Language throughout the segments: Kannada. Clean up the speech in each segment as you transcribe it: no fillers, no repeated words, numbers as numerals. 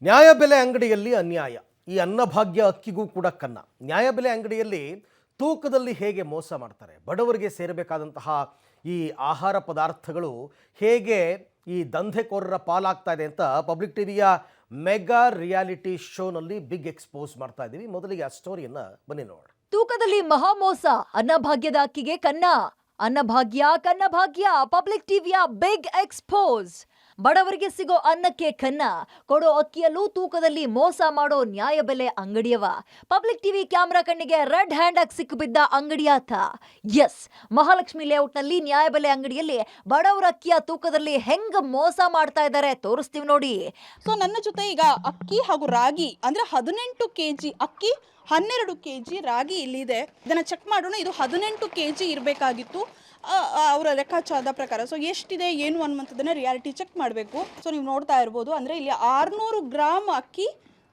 ನ್ಯಾಯಬೆಲೆ ಅಂಗಡಿಯಲ್ಲಿ ಅನ್ಯಾಯ. ಈ ಅನ್ನಭಾಗ್ಯ ಅಕ್ಕಿಗೂ ಕೂಡ ಕನ್ನ. ನ್ಯಾಯಬೆಲೆ ಅಂಗಡಿಯಲ್ಲಿ ತೂಕದಲ್ಲಿ ಹೇಗೆ ಮೋಸ ಮಾಡ್ತಾರೆ, ಬಡವರಿಗೆ ಸೇರಬೇಕಾದಂತಹ ಈ ಆಹಾರ ಪದಾರ್ಥಗಳು ಹೇಗೆ ಈ ದಂಧೆಕೋರರ ಪಾಲಾಗ್ತಾ ಇದೆ ಅಂತ ಪಬ್ಲಿಕ್ ಟಿವಿಯ ಮೆಗಾ ರಿಯಾಲಿಟಿ ಶೋನಲ್ಲಿ ಬಿಗ್ ಎಕ್ಸ್ಪೋಸ್ ಮಾಡ್ತಾ ಇದ್ದೀವಿ. ಮೊದಲಿಗೆ ಆ ಸ್ಟೋರಿಯನ್ನ ಬನ್ನಿ ನೋಡೋಣ. ತೂಕದಲ್ಲಿ ಮಹಾಮೋಸ, ಅನ್ನಭಾಗ್ಯದ ಅಕ್ಕಿಗೆ ಕನ್ನ. ಅನ್ನಭಾಗ್ಯ ಕನ್ನಭಾಗ್ಯ, ಪಬ್ಲಿಕ್ ಟಿವಿಯ ಬಿಗ್ ಎಕ್ಸ್ಪೋಸ್. ಬಡವರಿಗೆ ಸಿಗೋ ಅನ್ನಕ್ಕೆ ಕನ್ನ, ಕೊಡೋ ಅಕ್ಕಿಯಲ್ಲೂ ತೂಕದಲ್ಲಿ ಮೋಸ ಮಾಡೋ ನ್ಯಾಯಬೆಲೆ ಅಂಗಡಿಯವ. ಪಬ್ಲಿಕ್ ಟಿವಿ ಕ್ಯಾಮ್ರಾ ಕಣ್ಣಿಗೆ ರೆಡ್ ಹ್ಯಾಂಡ್ ಆಗಿ ಸಿಕ್ಕಿಬಿದ್ದ ಅಂಗಡಿಯಾತ. ಎಸ್, ಮಹಾಲಕ್ಷ್ಮಿ ಲೇಔಟ್ನಲ್ಲಿ ನ್ಯಾಯಬೆಲೆ ಅಂಗಡಿಯಲ್ಲಿ ಬಡವರ ಅಕ್ಕಿಯ ತೂಕದಲ್ಲಿ ಹೆಂಗ್ ಮೋಸ ಮಾಡ್ತಾ ಇದ್ದಾರೆ ತೋರಿಸ್ತೀವಿ ನೋಡಿ. ಸೊ ನನ್ನ ಜೊತೆ ಈಗ ಅಕ್ಕಿ ಹಾಗೂ ರಾಗಿ ಅಂದ್ರೆ 18 ಕೆಜಿ ಅಕ್ಕಿ, 12 ಕೆಜಿ ರಾಗಿ ಇಲ್ಲಿದೆ. ಇದನ್ನ ಚೆಕ್ ಮಾಡೋಣ. ಇದು 18 ಕೆಜಿ ಇರಬೇಕಾಗಿತ್ತು ಅವರ ಲೆಕ್ಕಾಚಾರದ ಪ್ರಕಾರ. ಸೊ ಎಷ್ಟಿದೆ ಏನು ಅನ್ನುವಂಥದ್ದನ್ನ ರಿಯಾಲಿಟಿ ಚೆಕ್ ಮಾಡಬೇಕು. ಸೊ ನೀವು ನೋಡ್ತಾ ಇರ್ಬೋದು, ಅಂದರೆ ಇಲ್ಲಿ 600 ಗ್ರಾಮ್ ಅಕ್ಕಿ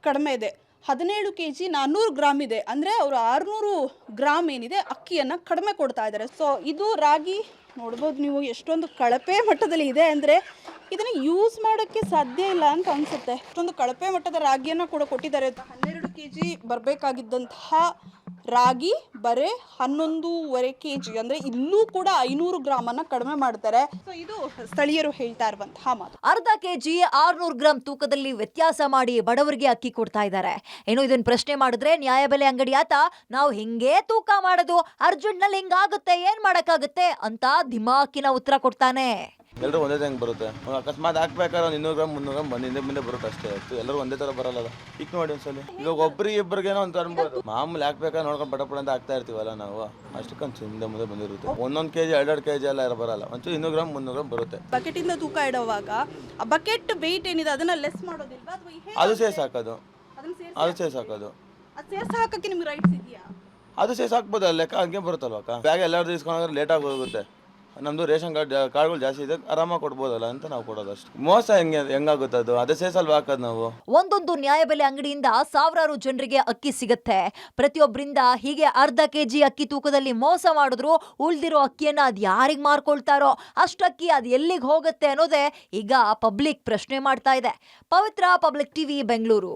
ಕಡಿಮೆ ಇದೆ, 17 ಕೆಜಿ 400 ಗ್ರಾಮ್ ಇದೆ. ಅಂದರೆ ಅವರು 600 ಗ್ರಾಮ್ ಏನಿದೆ ಅಕ್ಕಿಯನ್ನು ಕಡಿಮೆ ಕೊಡ್ತಾ ಇದ್ದಾರೆ. ಸೊ ಇದು ರಾಗಿ ನೋಡ್ಬೋದು ನೀವು, ಎಷ್ಟೊಂದು ಕಳಪೆ ಮಟ್ಟದಲ್ಲಿ ಇದೆ. ಅಂದರೆ ಇದನ್ನು ಯೂಸ್ ಮಾಡೋಕ್ಕೆ ಸಾಧ್ಯ ಇಲ್ಲ ಅಂತ ಅನಿಸುತ್ತೆ. ಅಷ್ಟೊಂದು ಕಳಪೆ ಮಟ್ಟದ ರಾಗಿಯನ್ನು ಕೂಡ ಕೊಟ್ಟಿದ್ದಾರೆ. 12 ಕೆಜಿ ಬರಬೇಕಾಗಿದ್ದಂತಹ ರಾಗಿ ಬರೇ 11.5 ಕೆಜಿ, ಅಂದರೆ ಇಲ್ಲೂ ಕೂಡ 500 ಗ್ರಾಮನ್ನು ಕಡಿಮೆ ಮಾಡ್ತಾರೆ. ಸೊ ಇದು ಸ್ಥಳೀಯರು ಹೇಳ್ತಾ ಇರುವಂತಹ ಮಾತು. ಅರ್ಧ ಕೆಜಿ 600 ಗ್ರಾಮ್ ತೂಕದಲ್ಲಿ ವ್ಯತ್ಯಾಸ ಮಾಡಿ ಬಡವರಿಗೆ ಅಕ್ಕಿ ಕೊಡ್ತಾ ಇದ್ದಾರೆ. ಏನು ಇದನ್ನ ಪ್ರಶ್ನೆ ಮಾಡಿದ್ರೆ ನ್ಯಾಯಬೆಲೆ ಅಂಗಡಿ ಆತ, ನಾವು ಹಿಂಗೇ ತೂಕ ಮಾಡೋದು, ಅರ್ಜೆಂಟ್ನಲ್ಲಿ ಹಿಂಗಾಗುತ್ತೆ, ಏನ್ ಮಾಡಕ್ಕಾಗುತ್ತೆ ಅಂತ ಧಿಮಾಕಿನ ಉತ್ತರ ಕೊಡ್ತಾನೆ. ಎಲ್ಲರೂ ಒಂದೇ ತಂಗೆ ಬರುತ್ತೆ. ಅಕಸ್ಮಾತ್ ಹಾಕ್ಬೇಕಾದ್ರೆ 200 ಗ್ರಾಮ್ 300 ಗ್ರಾಮ್ ಬಂದು ಮುಂದೆ ಬರುತ್ತೆ ಅಷ್ಟೇ. ಎಲ್ಲರೂ ಒಂದೇ ಥರ ಬರಲ್ಲ. ಈಗ ನೋಡಿ ಒಂದ್ಸಲ, ಈಗ ಒಬ್ಬರಿಗೆ ಇಬ್ಬರಿಗೇನೋ ಅಂತ ಅನ್ಬೋದು. ಮಾಮೂಲಿ ಹಾಕ್ಬೇಕಾದ್ರೆ ನೋಡ್ಕೊಂಡು ಪಟ ಅಂತ ಹಾಕ್ತಾ ಇರ್ತೀವಲ್ಲ ನಾವು, ಅಷ್ಟಕ್ಕಂತ ಹಿಂದೆ ಮುಂದೆ ಬಂದಿರುತ್ತೆ. 1 ಕೆಜಿ 2 ಕೆಜಿ ಎಲ್ಲ ಬರಲ್ಲ, ಒಂಚೂರು 200 ಗ್ರಾಮ್ 300 ಗ್ರಾಮ್ ಬರುತ್ತೆ. ಬಕೆಟಿಂದ ತೂಕ ಇಡುವಾಗ ಆ ಬಕೆಟ್ ವೆಯ್ಟ್ ಏನಿದೆ ಅದನ್ನ ಲೆಸ್ ಮಾಡೋದಿಲ್ವಾ, ಅಥವಾ ಅದು ಸೇರ್ಸಿ ಹಾಕೋದು, ಅದು ಸೇರ್ಸಿ ಹಾಕೋದು. ಅದು ಸೇರ್ಸಿ ಹಾಕಕ್ಕೆ ನಿಮ್ಗೆ ರೈಟ್ಸ್ ಇದೆಯಾ? ಅದು ಸೇರ್ಸಿ ಹಾಕ್ಬೋದಲ್ಲ, ಲೆಕ್ಕ ಹಂಗೆ ಬರುತ್ತಲ್ವ ಅಕ್ಕ. ಬ್ಯಾಗ್ ಎಲ್ಲರೂ ಇಸ್ಕೊಂಡ್ರೆ ಲೇಟಾಗಿ ಹೋಗುತ್ತೆ. ನಮ್ಮದು ರೇಷನ್ ಕಾರ್ಡ್ಗಳು ಜಾಸ್ತಿ ಇದೆ, ಆರಾಮಾಗಿ ಕೊಡ್ಬೋದಲ್ಲ ಅಂತ ನಾವು ಕೊಡೋದು ಅಷ್ಟೇ. ಮೋಸ ಹೆಂಗಾಗುತ್ತೆ ಅದು, ಅದೇ ಸೇಸಲ್ವ ಹಾಕೋದು ನಾವು. ಒಂದೊಂದು ನ್ಯಾಯಬೆಲೆ ಅಂಗಡಿಯಿಂದ ಸಾವಿರಾರು ಜನರಿಗೆ ಅಕ್ಕಿ ಸಿಗುತ್ತೆ. ಪ್ರತಿಯೊಬ್ಬರಿಂದ ಹೀಗೆ ಅರ್ಧ ಕೆಜಿ ಅಕ್ಕಿ ತೂಕದಲ್ಲಿ ಮೋಸ ಮಾಡಿದ್ರು ಉಳ್ದಿರೋ ಅಕ್ಕಿಯನ್ನ ಅದ್ ಯಾರಿಗ್ ಮಾರ್ಕೊಳ್ತಾರೋ, ಅಷ್ಟಕ್ಕಿ ಅದ್ ಎಲ್ಲಿಗೆ ಹೋಗುತ್ತೆ ಅನ್ನೋದೇ ಈಗ ಪಬ್ಲಿಕ್ ಪ್ರಶ್ನೆ ಮಾಡ್ತಾ ಇದೆ. ಪವಿತ್ರ, ಪಬ್ಲಿಕ್ ಟಿವಿ, ಬೆಂಗಳೂರು.